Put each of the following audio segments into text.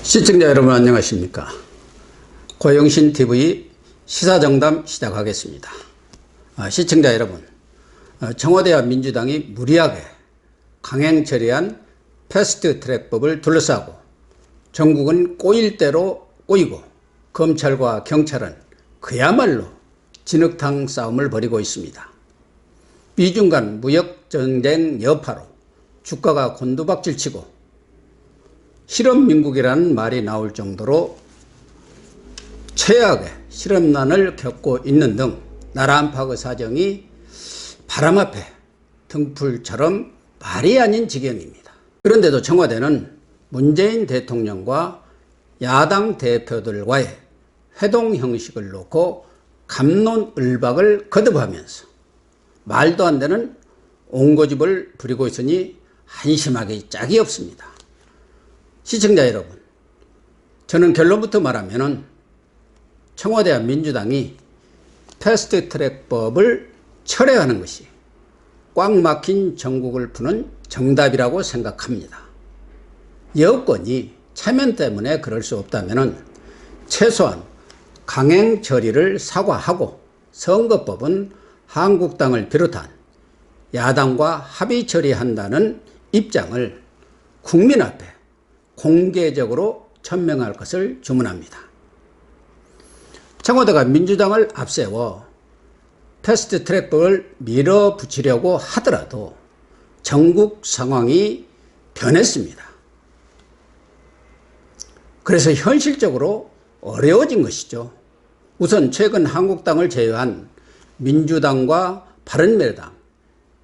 시청자 여러분 안녕하십니까. 고영신TV 시사정담 시작하겠습니다. 시청자 여러분, 청와대와 민주당이 무리하게 강행 처리한 패스트트랙법을 둘러싸고 전국은 꼬일 대로 꼬이고 검찰과 경찰은 그야말로 진흙탕 싸움을 벌이고 있습니다. 미중 간 무역전쟁 여파로 주가가 곤두박질치고 실업민국이라는 말이 나올 정도로 최악의 실업난을 겪고 있는 등 나라 안팎의 사정이 바람 앞에 등불처럼 말이 아닌 지경입니다. 그런데도 청와대는 문재인 대통령과 야당 대표들과의 회동 형식을 놓고 갑론을박을 거듭하면서 말도 안 되는 옹고집을 부리고 있으니 한심하기 짝이 없습니다. 시청자 여러분, 저는 결론부터 말하면 청와대와 민주당이 패스트트랙법을 철회하는 것이 꽉 막힌 전국을 푸는 정답이라고 생각합니다. 여건이 체면 때문에 그럴 수 없다면 최소한 강행 처리를 사과하고 선거법은 한국당을 비롯한 야당과 합의 처리한다는 입장을 국민 앞에 공개적으로 천명할 것을 주문합니다. 청와대가 민주당을 앞세워 패스트트랙법을 밀어붙이려고 하더라도 전국 상황이 변했습니다. 그래서 현실적으로 어려워진 것이죠. 우선 최근 한국당을 제외한 민주당과 바른미래당,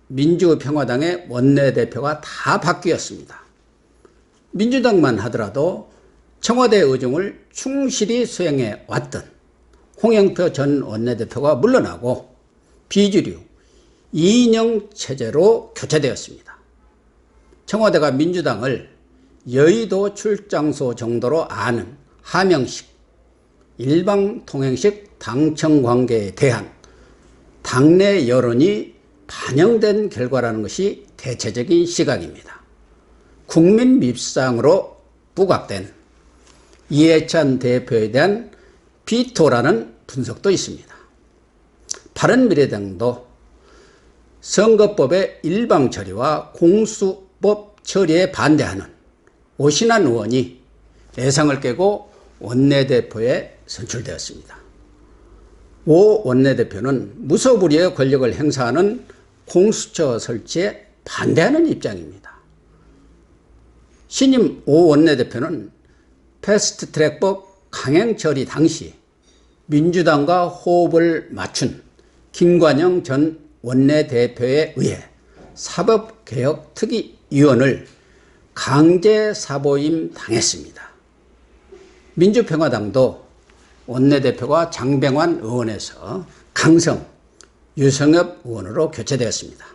민주평화당의 원내대표가 다 바뀌었습니다. 민주당만 하더라도 청와대의 의중을 충실히 수행해 왔던 홍영표 전 원내대표가 물러나고 비주류 이인영 체제로 교체되었습니다. 청와대가 민주당을 여의도 출장소 정도로 아는 하명식, 일방통행식 당청 관계에 대한 당내 여론이 반영된 결과라는 것이 대체적인 시각입니다. 국민 밉상으로 부각된 이해찬 대표에 대한 비토라는 분석도 있습니다. 바른미래당도 선거법의 일방 처리와 공수법 처리에 반대하는 오신환 의원이 예상을 깨고 원내대표에 선출되었습니다. 오 원내대표는 무소불위의 권력을 행사하는 공수처 설치에 반대하는 입장입니다. 신임 오 원내대표는 패스트트랙법 강행 처리 당시 민주당과 호흡을 맞춘 김관영 전 원내대표에 의해 사법개혁특위위원을 강제 사보임 당했습니다. 민주평화당도 원내대표가 장병환 의원에서 강성 유성엽 의원으로 교체되었습니다.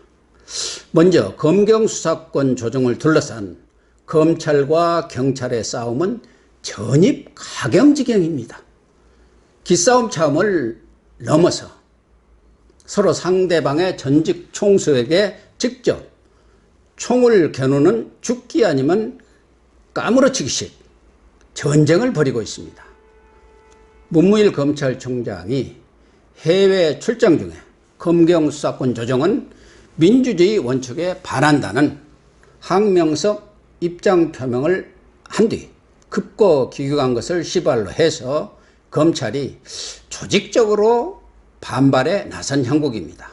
먼저 검경수사권 조정을 둘러싼 검찰과 경찰의 싸움은 전입가경지경입니다. 기싸움 차원을 넘어서 서로 상대방의 전직 총수에게 직접 총을 겨누는 죽기 아니면 까무러치기식 전쟁을 벌이고 있습니다. 문무일 검찰총장이 해외 출장 중에 검경수사권 조정은 민주주의 원칙에 반한다는 항명석 입장 표명을 한 뒤 급거 기각한 것을 시발로 해서 검찰이 조직적으로 반발에 나선 형국입니다.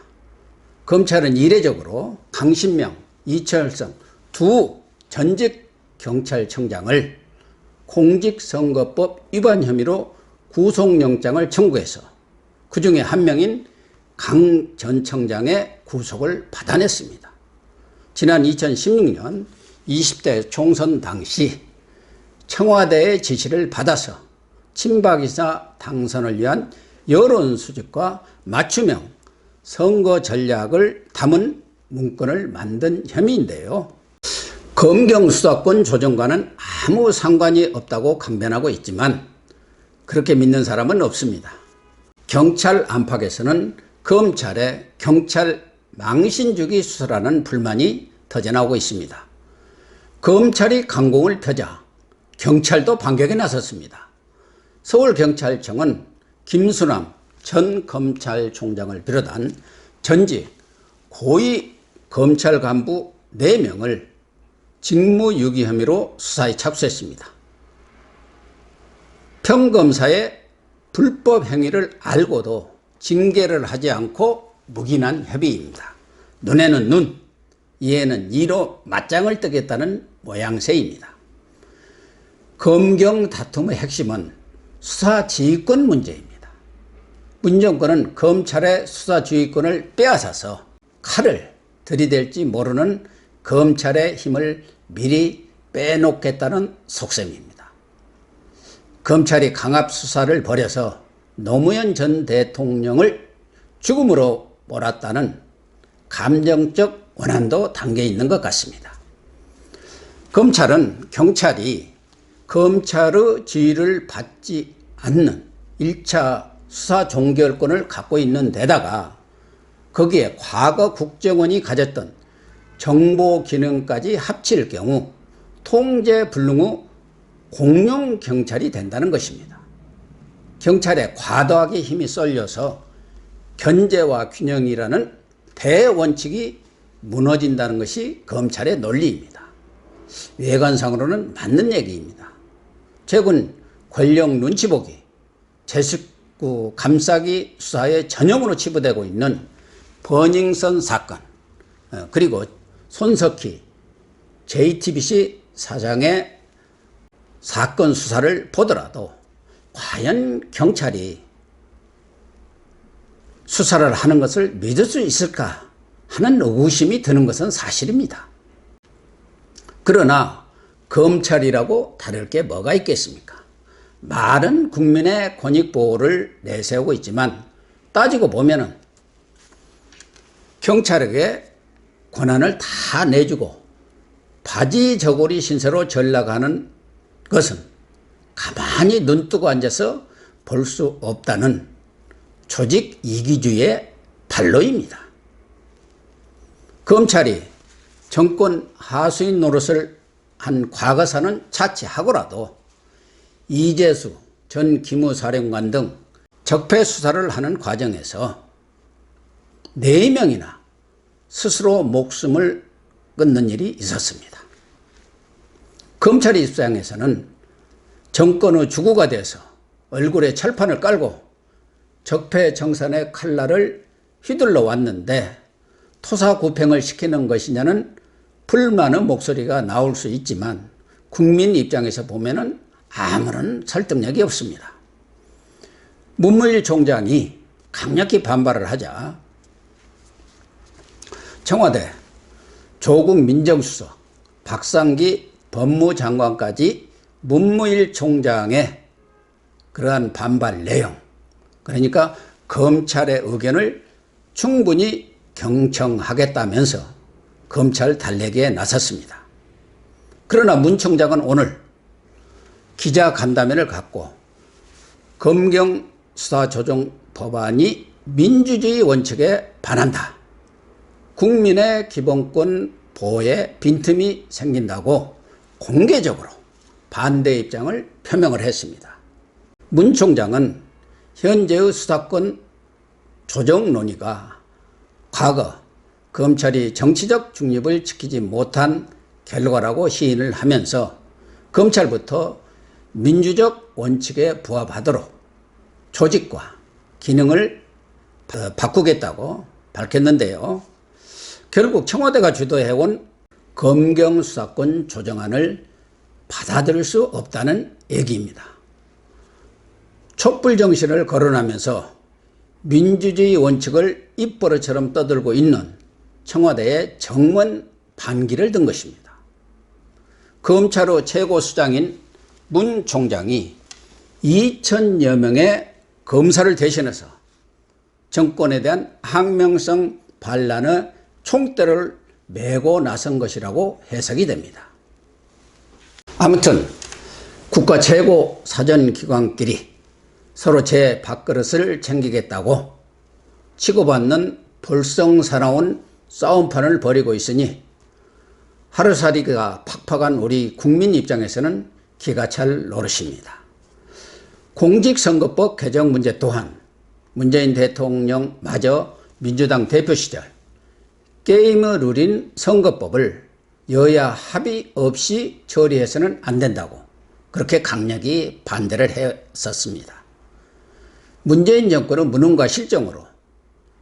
검찰은 이례적으로 강신명, 이철성 두 전직 경찰청장을 공직선거법 위반 혐의로 구속영장을 청구해서 그중에 한 명인 강 전 청장의 구속을 받아냈습니다. 지난 2016년 20대 총선 당시 청와대의 지시를 받아서 친박이사 당선을 위한 여론 수집과 맞춤형 선거 전략을 담은 문건을 만든 혐의인데요. 검경수사권 조정과는 아무 상관이 없다고 강변하고 있지만 그렇게 믿는 사람은 없습니다. 경찰 안팎에서는 검찰의 경찰 망신주기 수사라는 불만이 터져나오고 있습니다. 검찰이 강공을 펴자 경찰도 반격에 나섰습니다. 서울경찰청은 김수남 전 검찰총장을 비롯한 전직 고위 검찰 간부 4명을 직무유기 혐의로 수사에 착수했습니다. 평검사의 불법 행위를 알고도 징계를 하지 않고 묵인한 협의입니다. 눈에는 눈, 이에는 이로 맞짱을 뜨겠다는 모양새입니다. 검경 다툼의 핵심은 수사지휘권 문제입니다. 문정권은 검찰의 수사지휘권을 빼앗아서 칼을 들이댈지 모르는 검찰의 힘을 미리 빼놓겠다는 속셈입니다. 검찰이 강압수사를 벌여서 노무현 전 대통령을 죽음으로 몰았다는 감정적 원한도 담겨 있는 것 같습니다. 검찰은 경찰이 검찰의 지휘를 받지 않는 1차 수사 종결권을 갖고 있는 데다가 거기에 과거 국정원이 가졌던 정보 기능까지 합칠 경우 통제불능의 공룡 경찰이 된다는 것입니다. 경찰에 과도하게 힘이 쏠려서 견제와 균형이라는 대원칙이 무너진다는 것이 검찰의 논리입니다. 외관상으로는 맞는 얘기입니다. 최근 권력 눈치보기, 제19 감싸기 수사의 전형으로 치부되고 있는 버닝썬 사건, 그리고 손석희 JTBC 사장의 사건 수사를 보더라도 과연 경찰이 수사를 하는 것을 믿을 수 있을까 하는 의구심이 드는 것은 사실입니다. 그러나 검찰이라고 다를 게 뭐가 있겠습니까? 말은 국민의 권익보호를 내세우고 있지만 따지고 보면은 경찰에게 권한을 다 내주고 바지 저고리 신세로 전락하는 것은 가만히 눈 뜨고 앉아서 볼 수 없다는 조직 이기주의의 발로입니다. 검찰이 정권 하수인 노릇을 한 과거사는 차치하고라도 이재수 전 기무사령관 등 적폐 수사를 하는 과정에서 4명이나 스스로 목숨을 끊는 일이 있었습니다. 검찰 입장에서는 정권의 주구가 돼서 얼굴에 철판을 깔고 적폐 정산의 칼날을 휘둘러 왔는데 토사구팽을 시키는 것이냐는 불만의 목소리가 나올 수 있지만 국민 입장에서 보면은 아무런 설득력이 없습니다. 문무일 총장이 강력히 반발을 하자 청와대 조국 민정수석, 박상기 법무장관까지 문무일 총장의 그러한 반발 내용, 그러니까 검찰의 의견을 충분히 경청하겠다면서 검찰 달래기에 나섰습니다. 그러나 문 총장은 오늘 기자간담회를 갖고 검경 수사조정 법안이 민주주의 원칙에 반한다, 국민의 기본권 보호에 빈틈이 생긴다고 공개적으로 반대 입장을 표명을 했습니다. 문 총장은 현재의 수사권 조정 논의가 과거 검찰이 정치적 중립을 지키지 못한 결과라고 시인을 하면서 검찰부터 민주적 원칙에 부합하도록 조직과 기능을 바꾸겠다고 밝혔는데요. 결국 청와대가 주도해온 검경수사권 조정안을 받아들일 수 없다는 얘기입니다. 촛불 정신을 거론하면서 민주주의 원칙을 입버릇처럼 떠들고 있는 청와대의 정문 반기를 든 것입니다. 검찰의 최고수장인 문 총장이 2,000여 명의 검사를 대신해서 정권에 대한 항명성 반란의 총대를 메고 나선 것이라고 해석이 됩니다. 아무튼 국가 최고 사전기관끼리 서로 제 밥그릇을 챙기겠다고 치고받는 볼썽사나운 싸움판을 벌이고 있으니 하루살이가 팍팍한 우리 국민 입장에서는 기가 찰 노릇입니다. 공직선거법 개정 문제 또한 문재인 대통령마저 민주당 대표 시절 게임의 룰인 선거법을 여야 합의 없이 처리해서는 안 된다고 그렇게 강력히 반대를 했었습니다. 문재인 정권은 무능과 실정으로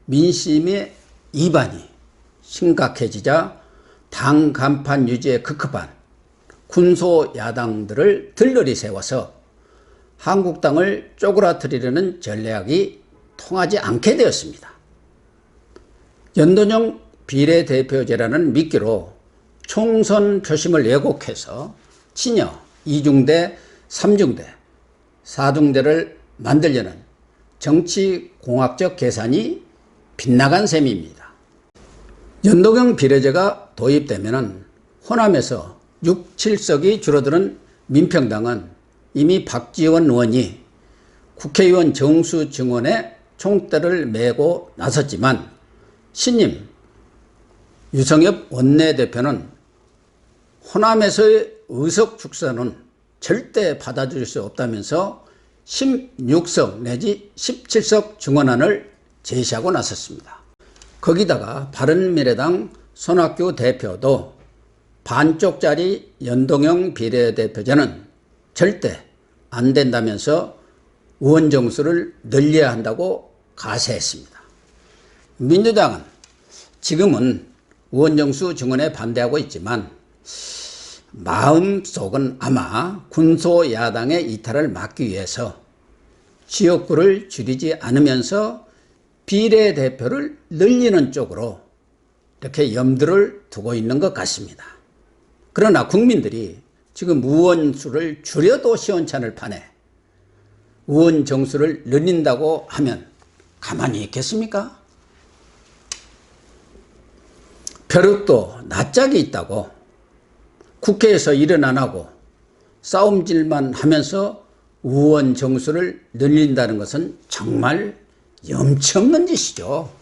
민심의 이반이 심각해지자 당 간판 유지에 급급한 군소 야당들을 들러리 세워서 한국당을 쪼그라뜨리려는 전략이 통하지 않게 되었습니다. 연동형 비례대표제라는 미끼로 총선 표심을 왜곡해서 친여 2중대, 3중대, 4중대를 만들려는 정치공학적 계산이 빗나간 셈입니다. 연동형 비례제가 도입되면 호남에서 6, 7석이 줄어드는 민평당은 이미 박지원 의원이 국회의원 정수 증원에 총대를 메고 나섰지만 신임 유성엽 원내대표는 호남에서의 의석 축소는 절대 받아들일 수 없다면서 16석 내지 17석 증원안을 제시하고 나섰습니다. 거기다가 바른미래당 손학규 대표도 반쪽짜리 연동형 비례대표제는 절대 안 된다면서 의원 정수를 늘려야 한다고 가세했습니다. 민주당은 지금은 의원 정수 증원에 반대하고 있지만 마음속은 아마 군소 야당의 이탈을 막기 위해서 지역구를 줄이지 않으면서 비례대표를 늘리는 쪽으로 이렇게 염두를 두고 있는 것 같습니다. 그러나 국민들이 지금 의원 수를 줄여도 시원찮을 판에 의원 정수를 늘린다고 하면 가만히 있겠습니까? 벼룩도 낯짝이 있다고 국회에서 일은 안 하고 싸움질만 하면서 의원 정수를 늘린다는 것은 정말 염치 없는 짓이죠.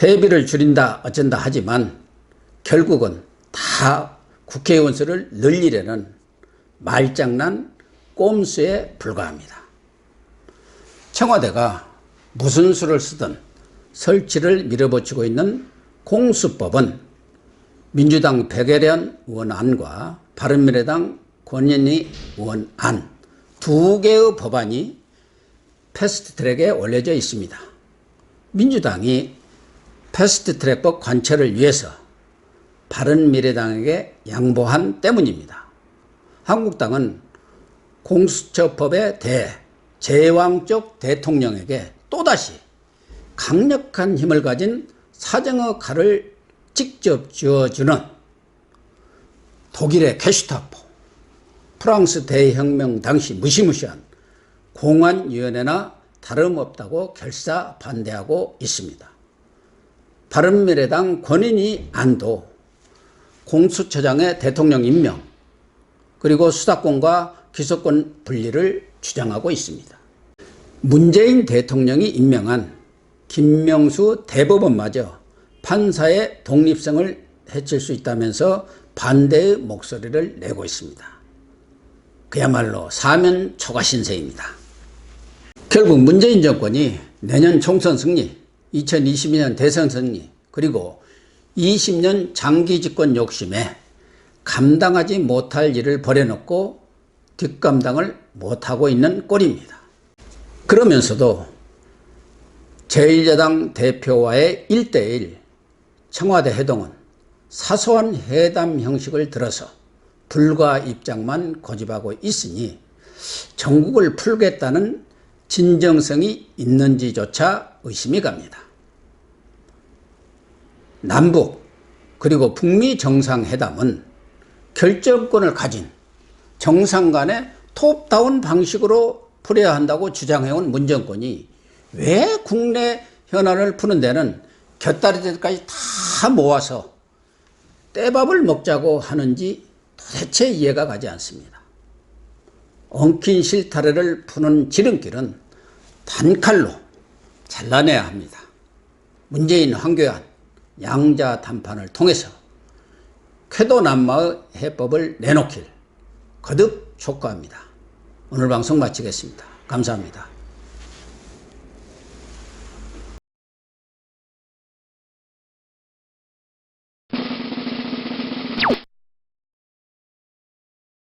회비를 줄인다 어쩐다 하지만 결국은 다 국회의원 수를 늘리려는 말장난 꼼수에 불과합니다. 청와대가 무슨 수를 쓰든 설치를 밀어붙이고 있는 공수법은 민주당 백예련 의원 안과 바른미래당 권은희 의원 안 두 개의 법안이 패스트트랙에 올려져 있습니다. 민주당이 패스트트랙법 관철을 위해서 바른미래당에게 양보한 때문입니다. 한국당은 공수처법의 제왕적 대통령에게 또다시 강력한 힘을 가진 사정의 칼을 직접 쥐어주는 독일의 게슈타포, 프랑스 대혁명 당시 무시무시한 공안위원회나 다름없다고 결사 반대하고 있습니다. 바른미래당 권은희 안도 공수처장의 대통령 임명 그리고 수사권과 기소권 분리를 주장하고 있습니다. 문재인 대통령이 임명한 김명수 대법원마저 판사의 독립성을 해칠 수 있다면서 반대의 목소리를 내고 있습니다. 그야말로 사면 초과 신세입니다. 결국 문재인 정권이 내년 총선 승리, 2022년 대선 승리, 그리고 20년 장기 집권 욕심에 감당하지 못할 일을 벌여놓고 뒷감당을 못하고 있는 꼴입니다. 그러면서도 제1야당 대표와의 1대1 청와대 회동은 사소한 회담 형식을 들어서 불가 입장만 고집하고 있으니 전국을 풀겠다는 진정성이 있는지조차 의심이 갑니다. 남북 그리고 북미 정상회담은 결정권을 가진 정상 간의 톱다운 방식으로 풀어야 한다고 주장해온 문정권이 왜 국내 현안을 푸는 데는 곁다리들까지 다 모아서 떼밥을 먹자고 하는지 도대체 이해가 가지 않습니다. 엉킨 실타래를 푸는 지름길은 단칼로 잘라내야 합니다. 문재인, 황교안 양자 담판을 통해서 태도난마의 해법을 내놓길 거듭 촉구합니다. 오늘 방송 마치겠습니다. 감사합니다.